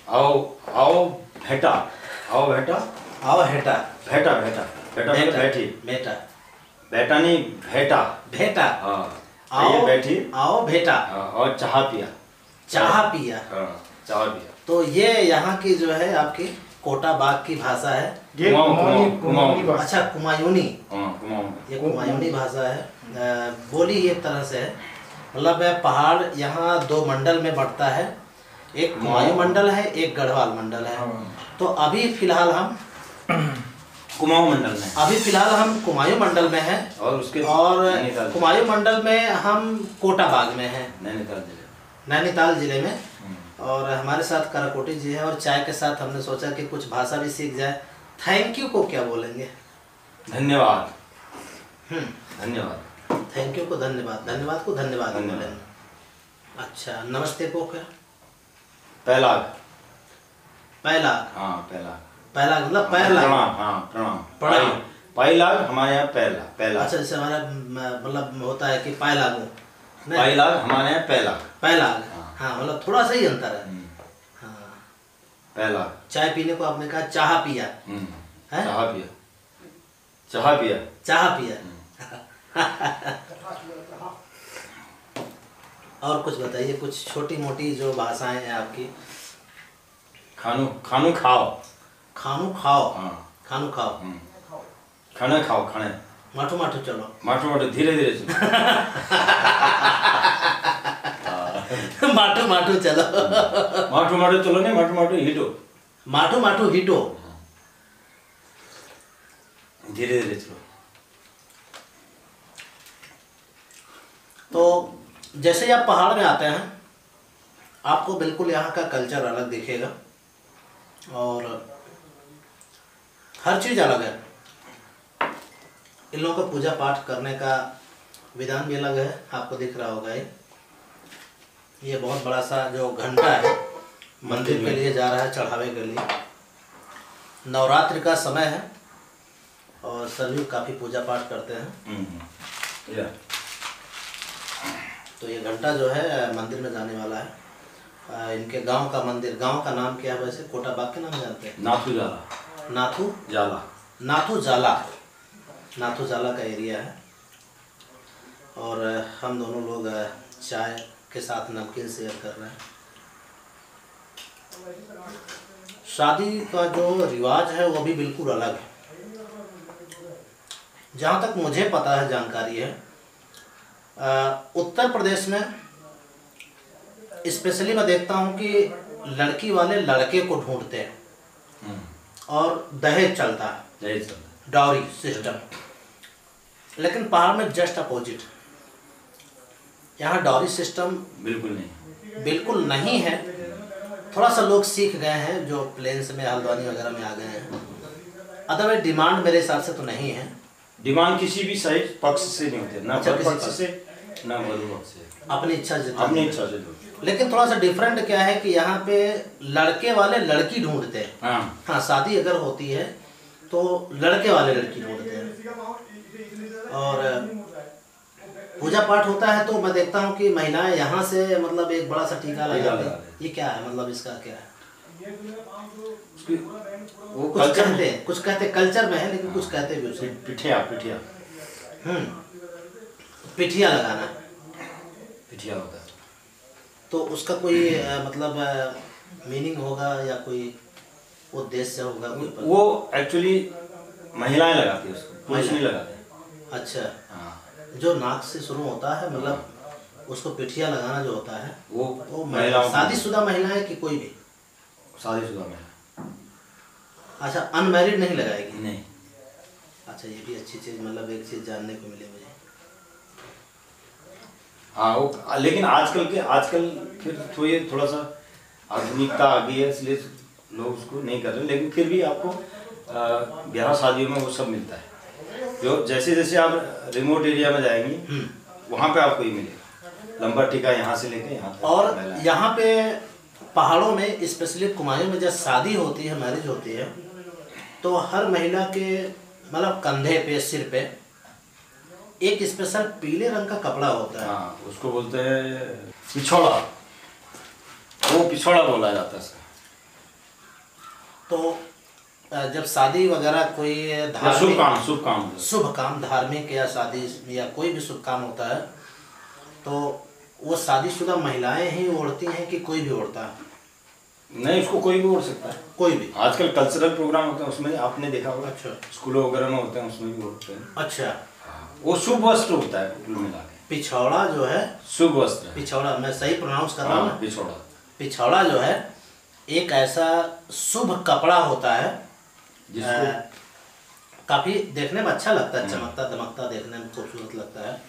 आओ आओ भेटा, आओ भेटा, आओ हेटा, भेटा भेटा भेटा मतलब बैठी, बेटा, बेटा नहीं भेटा, भेटा, हाँ आओ आइए बैठी, आओ भेटा, हाँ, और चाह पिया, चाह पिया। हाँ चाह पिया। तो ये यहाँ की जो है आपकी कोटा बाग की भाषा है। ये कुमाऊनी भाषा। अच्छा कुमायूनी, हाँ कुमाऊं, ये कुमायूनी भाषा है। बोली एक तरह से है, मतलब पहाड़ यहाँ दो मंडल में बढ़ता है, एक कुमायूं मंडल है, एक गढ़वाल मंडल है। तो अभी फिलहाल हम कुमाऊं मंडल में, अभी फिलहाल हम कुमायूं मंडल में हैं और उसके और नैनीताल, कुमायूं मंडल में हम कोटा बाग में हैं, नैनीताल जिले, नैनीताल जिले में। और हमारे साथ कराकोटी जी है, और चाय के साथ हमने सोचा कि कुछ भाषा भी सीख जाए। थैंक यू को क्या बोलेंगे? धन्यवाद, धन्यवाद, थैंक यू को धन्यवाद, धन्यवाद को धन्यवाद धन्यवाद। बोलेंगे। अच्छा नमस्ते को क्या? पहला, पहला, हाँ पहला, पहला मतलब पहला, प्रणाम, हाँ प्रणाम, प्रणाम। पहला हमारे यहाँ पहला, पहला। अच्छा जैसे हमारा मतलब होता है कि पहला गो, पहला हमारे यहाँ पहला, पहला, हाँ मतलब थोड़ा सा ही अंतर है। हाँ पहला। चाय पीने को आपने कहा चाह पिया, है? चाह पिया, चाह पिया, चाह पिया। और कुछ बताइए, कुछ छोटी मोटी जो भाषाएं हैं आपकी। खानू, खानू खाओ, खानू खाओ, हाँ खानू खाओ, खाना खाओ, खाने, माठू माठू चलो, माठो माठो धीरे धीरे चलो, माठू माठू चलो, माठो माठो चलो नहीं, माठो माठो हिटो, माठू माठू हिटो, धीरे धीरे चलो। तो जैसे ही आप पहाड़ में आते हैं आपको बिल्कुल यहाँ का कल्चर अलग दिखेगा और हर चीज़ अलग है। इन लोगों का पूजा पाठ करने का विधान भी अलग है, आपको दिख रहा होगा। ये बहुत बड़ा सा जो घंटा है मंदिर के लिए जा रहा है, चढ़ावे के लिए। नवरात्रि का समय है और सभी काफ़ी पूजा पाठ करते हैं। तो ये घंटा जो है मंदिर में जाने वाला है। इनके गांव का मंदिर, गांव का नाम क्या है वैसे? कोटा बाग के नाम जानते हैं? नाथू जाला, नाथू जाला, नाथू जाला, नाथू जाला का एरिया है। और हम दोनों लोग चाय के साथ नमकीन शेयर कर रहे हैं। शादी का जो रिवाज है वो भी बिल्कुल अलग है। जहाँ तक मुझे पता है, जानकारी है, उत्तर प्रदेश में स्पेशली मैं देखता हूँ कि लड़की वाले लड़के को ढूंढते हैं और दहेज चलता है, डाउरी सिस्टम। लेकिन पहाड़ में जस्ट अपोजिट, यहाँ डाउरी सिस्टम बिल्कुल नहीं है। थोड़ा सा लोग सीख गए हैं जो प्लेन्स में, हल्द्वानी वगैरह में आ गए हैं। अदरवाइज डिमांड मेरे हिसाब से तो नहीं है। डिमांड किसी भी साइड पक्ष से नहीं होते, ना अच्छा, किसी पक्ष से ना वधु पक्ष से, अपनी इच्छा से, अपनी इच्छा से। लेकिन थोड़ा सा डिफरेंट क्या है कि यहाँ पे लड़के वाले लड़की ढूंढते हैं। हाँ शादी अगर होती है तो लड़के वाले लड़की ढूंढते हैं। और पूजा पाठ होता है तो मैं देखता हूँ कि महिलाएं यहाँ से मतलब एक बड़ा सा टीका लगाते हैं। ये क्या है, मतलब इसका क्या है? वो कुछ कहते हैं, कुछ कहते हैं कल्चर में है, लेकिन कुछ कहते भी उसे पिठिया, पिठिया, पिठिया लगाना, पिठिया होता है। तो उसका कोई मतलब मीनिंग होगा या कोई उद्देश्य होगा? वो एक्चुअली महिलाएं लगाती है उसको, पुरुष नहीं लगाते। अच्छा, हाँ, जो नाक से शुरू होता है, मतलब उसको पिठिया लगाना जो होता है वो शादीशुदा महिलाएं कि कोई भी? शादीशुदा महिला। अच्छा, अनमैरिड नहीं लगाएगी? नहीं। अच्छा, ये भी अच्छी चीज़, मतलब एक चीज़ जानने को मिली मुझे। हाँ वो, लेकिन आजकल फिर थोड़ा सा आधुनिकता आ गई है, इसलिए लोग उसको नहीं कर रहे। लेकिन फिर भी आपको ब्याह शादियों में वो सब मिलता है। जो जैसे जैसे आप रिमोट एरिया में जाएंगी वहाँ पे आपको ये मिलेगा, लंबा टीका यहाँ से लेके यहाँ तक। और यहाँ पे पहाड़ों में स्पेशली कुमायूं में जब शादी होती है, मैरिज होती है, तो हर महिला के मतलब कंधे पे, सिर पे एक स्पेशल पीले रंग का कपड़ा होता है। हाँ, उसको बोलते हैं पिछौड़ा, वो पिछौड़ा बोला जाता है इसका। तो जब शादी वगैरह कोई शुभ काम धार्मिक या शादी या कोई भी शुभ काम होता है तो वो शादीशुदा महिलाएं ही ओढ़ती हैं कि कोई भी ओढ़ता है? नहीं, उसको कोई भी ओढ़ सकता है, कोई भी। आजकल कल्चरल प्रोग्राम होते हैं उसमें आपने देखा होगा। अच्छा। स्कूलों वगैरह में होते हैं उसमें भी ओढ़ते हैं। अच्छा। वो शुभ वस्त्र होता है कुल मिला के। पिछौड़ा जो है शुभ वस्त्र। पिछौड़ा, मैं सही प्रोनाउंस कर रहा हूँ? पिछौड़ा। पिछौड़ा जो है एक ऐसा शुभ कपड़ा होता है जिसको काफी देखने में अच्छा लगता है, चमकता दमकता, देखने में खूबसूरत लगता है।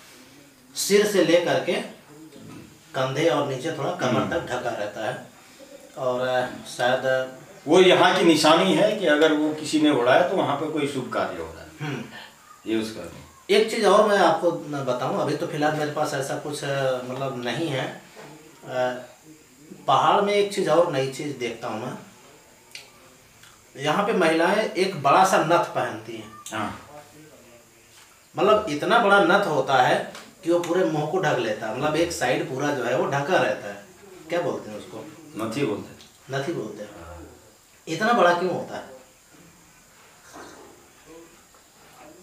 सिर से ले करके कंधे और नीचे थोड़ा कमर तक ढका रहता है और शायद वो यहाँ की निशानी है कि अगर वो किसी ने ओढ़ा है तो वहाँ पे कोई शुभ कार्य हो रहा है। ये उसका। एक चीज़ और मैं आपको बताऊं, अभी तो फिलहाल मेरे पास ऐसा कुछ मतलब नहीं है। पहाड़ में एक चीज़ और नई चीज़ देखता हूँ मैं, यहाँ पे महिलाएं एक बड़ा सा नथ पहनती हैं। हाँ। मतलब इतना बड़ा नथ होता है कि वो पूरे मुंह को ढक लेता है, मतलब एक साइड पूरा जो है वो ढका रहता है। क्या बोलते हैं उसको? नथी बोलते हैं। नथी बोलते हैं। इतना बड़ा क्यों होता है?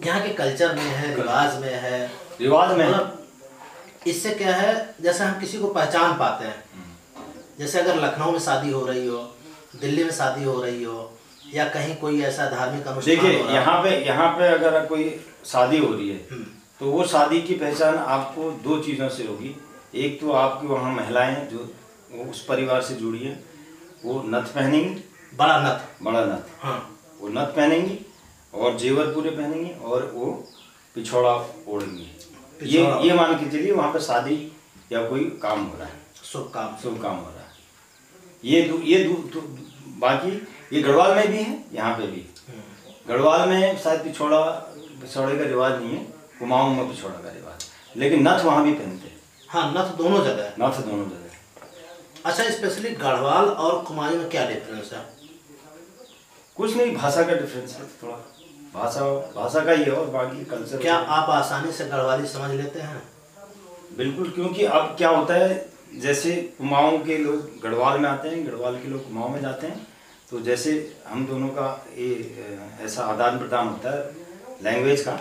यहाँ के कल्चर में है, रिवाज में है। रिवाज में मतलब इससे क्या है, जैसे हम किसी को पहचान पाते हैं। जैसे अगर लखनऊ में शादी हो रही हो, दिल्ली में शादी हो रही हो, या कहीं कोई ऐसा धार्मिक अनुष्ठान हो रहा है। देखिए यहाँ पे अगर कोई शादी हो रही है तो वो शादी की पहचान आपको दो चीज़ों से होगी। एक तो आपकी वहाँ महिलाएं जो उस परिवार से जुड़ी हैं वो नथ पहनेंगी, बड़ा नथ। हाँ, वो नथ पहनेंगी और जेवर पूरे पहनेंगी और वो पिछौड़ा ओढ़ेंगी। ये मान के चलिए वहाँ पे शादी या कोई काम हो रहा है, शुभ काम हो रहा है। ये बाकी ये गढ़वाल में भी है, यहाँ पे भी। गढ़वाल में शायद पिछौड़े का रिवाज नहीं है, कुमाऊं में पिछौड़ा का रिवाज, लेकिन नथ वहाँ भी पहनते हैं। हाँ, नथ दोनों जगह है। नथ दोनों जगह। अच्छा, स्पेशली गढ़वाल और कुमाऊं में क्या डिफरेंस है? कुछ नहीं, भाषा का डिफरेंस है थोड़ा, भाषा का ही है और बाकी कल्चर। क्या आप आसानी से गढ़वाली समझ लेते हैं? बिल्कुल, क्योंकि अब क्या होता है, जैसे कुमाऊं के लोग गढ़वाल में आते हैं, गढ़वाल के लोग कुमाऊं में जाते हैं, तो जैसे हम दोनों का ये ऐसा आदान प्रदान होता है लैंग्वेज का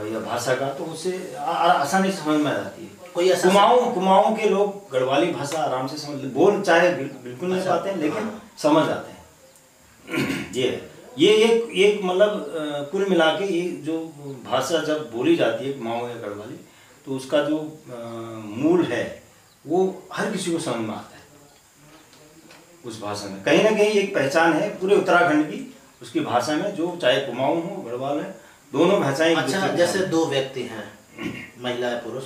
या भाषा का, तो उससे आसानी से समझ में आ जाती है। कोई ऐसा कुमाऊं के लोग गढ़वाली भाषा आराम से बोल चाहे बिल्कुल नहीं पाते हैं, लेकिन समझ आते हैं। ये एक मतलब कुल मिला के ये जो भाषा जब बोली जाती है कुमाऊं या गढ़वाली, तो उसका जो मूल है वो हर किसी को समझ में आता है। उस भाषा में कहीं ना कहीं एक पहचान है पूरे उत्तराखंड की, उसकी भाषा में, जो चाहे कुमाऊं हो गढ़वाल है, दोनों भाषाएं। अच्छा, जैसे दो व्यक्ति हैं, महिला या पुरुष,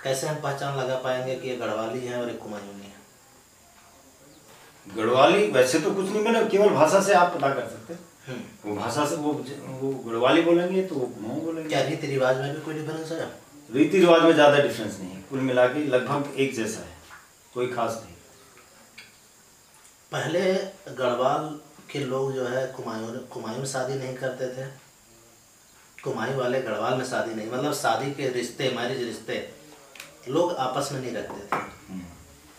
कैसे हम पहचान लगा पाएंगे कि ये गढ़वाली है और एक कुमाऊनी है? गढ़वाली वैसे तो कुछ नहीं, मैंने केवल भाषा से आप पता कर सकते हैं। वो भाषा से वो गढ़वाली बोलेंगे तो वो कुमाऊं बोलेंगे। क्या रीति रिवाज में भी कोई डिफरेंस है? रीति रिवाज में ज़्यादा डिफरेंस नहीं है, कुल मिला के लगभग एक जैसा है, कोई खास नहीं। पहले गढ़वाल के लोग जो है कुमाऊं में शादी नहीं करते थे, कुमाऊं वाले गढ़वाल में शादी नहीं, मतलब शादी के रिश्ते, मैरिज रिश्ते लोग आपस में नहीं रखते थे।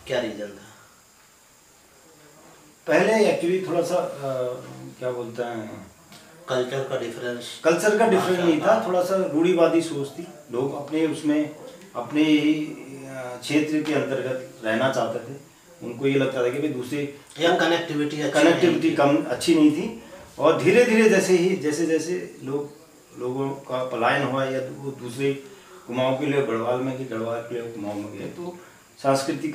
क्या रीजन था? पहले एक्चुअली थोड़ा सा क्या बोलते हैं, कल्चर का डिफरेंस नहीं था, थोड़ा सा रूढ़िवादी सोच थी। लोग अपने उसमें अपने क्षेत्र के अंतर्गत रहना चाहते थे। उनको ये लगता था कि भाई दूसरे या कनेक्टिविटी कम अच्छी नहीं थी। और धीरे धीरे जैसे जैसे लोगों का पलायन हुआ या वो दूसरे कुमाऊं के लिए गढ़वाल में, कि गढ़वाल के लिए कुमाऊं में गए, तो संस्कृति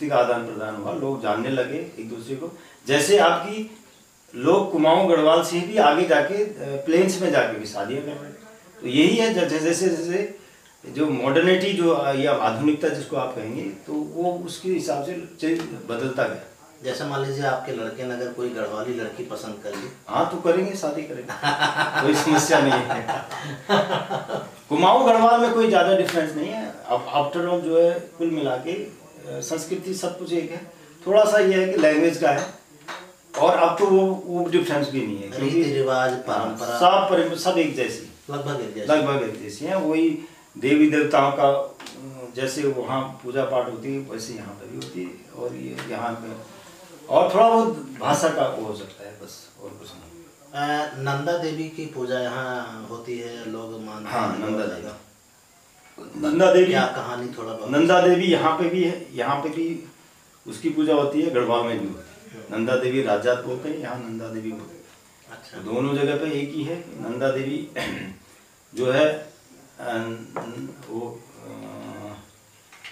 का आदान प्रदान हुआ, लोग जानने लगे एक दूसरे को। जैसे आपकी लोग कुमाऊं गढ़वाल से भी आगे जाके प्लेन्स में जाके भी शादियाँ कर रहे हैं। तो यही है, जैसे जैसे जो मॉडर्निटी जो या आधुनिकता जिसको आप कहेंगे, तो वो उसके हिसाब से बदलता गया। जैसे मान लीजिए आपके लड़के ने अगर कोई गढ़वाली लड़की पसंद कर ली, हाँ तो करेंगे, शादी करेंगे, कोई समस्या नहीं है। कुमाऊं गढ़वाल में कोई ज़्यादा डिफरेंस नहीं है। अब आफ्टर ऑल जो है कुल मिला के संस्कृति सब कुछ एक है, थोड़ा सा ये है कि लैंग्वेज का है, और अब तो वो डिफरेंस भी नहीं है। रीति रिवाज परंपरा सब एक जैसी, लगभग एक जैसी है। वही देवी देवताओं का जैसे वहाँ पूजा पाठ होती है वैसे यहाँ पर भी होती है, और ये यहाँ पे और थोड़ा बहुत भाषा का वो हो सकता है बस, और कुछ नहीं। नंदा देवी की पूजा यहाँ होती है, लोग मानते हैं। हाँ, नंदा देवी, नंदा देवी क्या कहानी थोड़ा बहुत? नंदा देवी यहाँ पे भी है, यहाँ पे भी उसकी पूजा होती है, गढ़वाल में भी होती है। नंदा देवी राजात बोलते हैं, यहाँ नंदा देवी बोलते हैं। अच्छा। तो दोनों जगह पे एक ही है। नंदा देवी जो है वो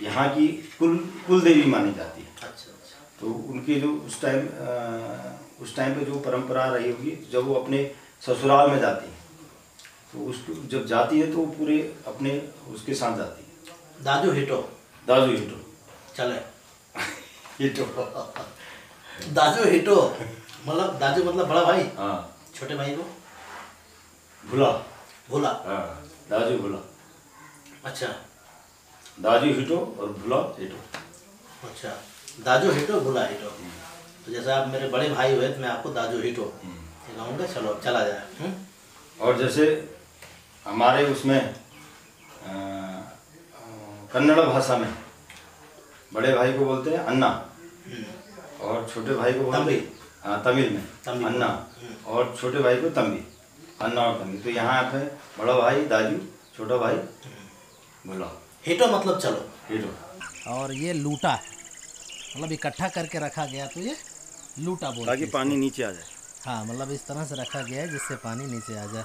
यहाँ की कुल देवी मानी जाती है। अच्छा अच्छा। तो उनकी जो उस टाइम पे जो परंपरा रही होगी, जब वो अपने ससुराल में जाती है तो उसको जब जाती है तो वो पूरे अपने उसके साथ जाती है। दाजू हिटो। दाजू हिटो चले हिटो दाजू हिटो मतलब, दाजू मतलब बड़ा भाई। हाँ, छोटे भाई को भुला। भोला। हाँ, दाजू भुला। अच्छा। दाजू हिटो और भुला हिटो। अच्छा, दाजू हिटो भोला हिटो। तो जैसे आप मेरे बड़े भाई हुए तो मैं आपको दाजू हिटो कहूँगा, चलो चला जाए। और जैसे हमारे उसमें कन्नड़ भाषा में बड़े भाई को बोलते हैं अन्ना, और छोटे भाई को बोलते हैं, हाँ, तमिल में अन्ना, और छोटे भाई को तंबी, अन्ना और तंबी। तो यहाँ पे बड़ा भाई दाजू, छोटा भाई भुला। हिटो मतलब चलो। हिटो। और ये लूटा है, मतलब इकट्ठा करके रखा गया तो ये लूटा बोलते हैं, ताकि पानी नीचे आ जाए। हाँ, मतलब इस तरह से रखा गया है जिससे पानी नीचे आ जाए।